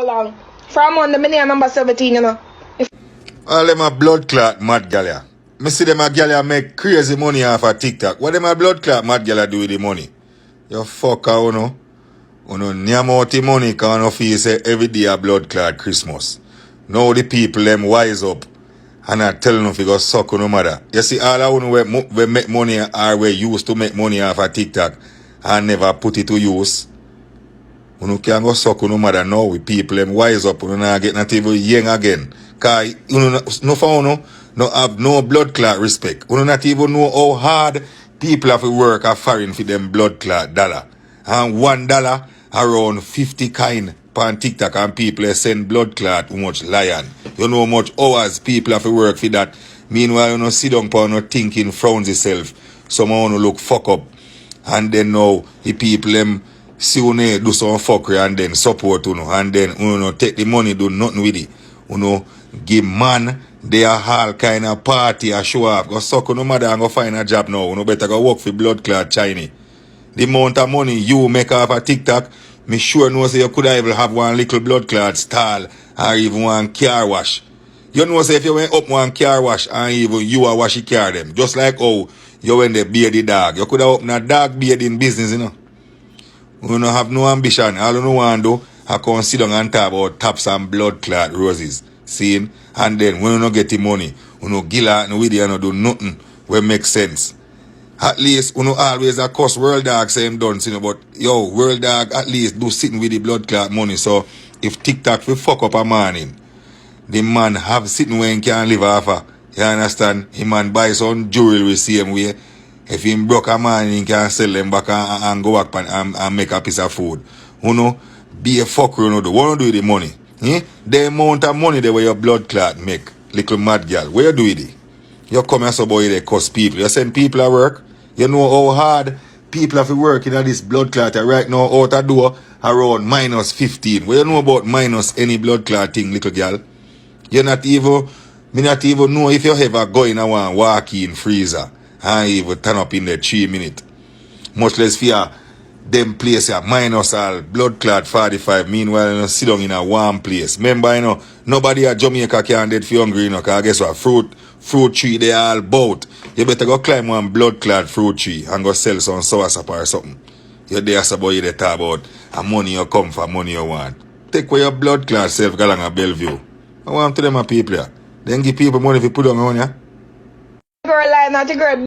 long. From on the minute number 17, you know. All them a blood clot mad gal ya. Me see them a gal ya make crazy money off of TikTok. What them a blood clot mad gal ya do with the money? You fucker, you know. You know, nyam out the money can of you say every day a blood clot Christmas. Now the people them wise up and I tell them if you go suck no matter. You see all of you we make money or we used to make money off of TikTok and never put it to use. You can't go suck no matter now with people them wise up. You not get not even young again. Cause you know no for you no have no blood clot respect. You not even know how hard people have to work a foreign for them blood clot dollar. And $1 around 50 kind on TikTok and people send blood clot how much lion. You know how much hours people have to work for that. Meanwhile, you know sit down for no thinking frowns yourself. Someone look fuck up. And then now the people them see you do some fuckery and then support you know, and then you know take the money do nothing with it. You know give man they are all kind of party a show off. Go suck no matter and go find a job now. You know better go work for blood clot Chinese. The amount of money you make off a TikTok, me sure know say you could even have one little blood clot stall or even one car wash. You know say if you went up one car wash and even you are wash the car them. Just like how you went the beard the dog. You could have opened a dog bearding business, you know. You don't have no ambition. All you want to do I come sit down and talk about taps and blood clot roses. See? And then when you don't get the money, you know gila and with you don't do nothing will make sense. At least, you know, always a cuss World Dog say him done, you know, but yo, World Dog at least do sitting with the blood clot money. So if TikTok will fuck up a morning, the man have sitting where he can live off of. You understand? He man buy some jewelry same way. If he broke a man, he can sell them back and go back and make a piece of food. You know, be a fucker, you know, do what you do with the money? Eh? The amount of money that where your blood clot make, little mad girl, where you do with it? You come here so boy they cuss people. You send people at work. You know how hard people have to work in this blood clot right now out the door around -15. What you know about minus any blood clot thing, little girl? You not even know if you ever go in and walk in freezer and even turn up in the 3 minutes. Much less fear them place here minus all blood clot 45. Meanwhile, you know, sit down in a warm place. Remember, you know, nobody at Jamaica can dead for hungry, you know, because guess what? Fruit tree they all bout. You better go climb one blood clot fruit tree and go sell some soursop or something. You're there about you they talk about and money you come for, money you want. Take away your blood clot self go along a Bellevue. I want to them a people here. Then give people money if you put on ya. Girl, like not a girl.